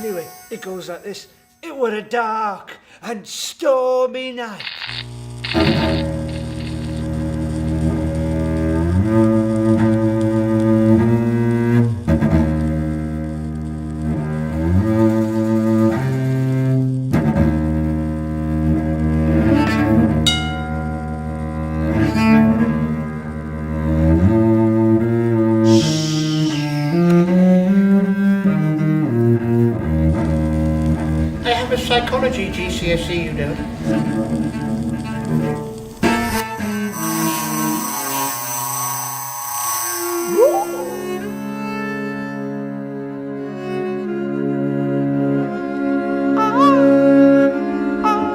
Anyway, it goes like this. It were a dark and stormy night. I have a psychology GCSE, you know.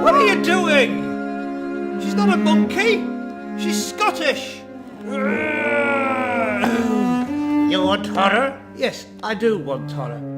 What are you doing? She's not a monkey. She's Scottish. You want horror? Yes, I do want horror.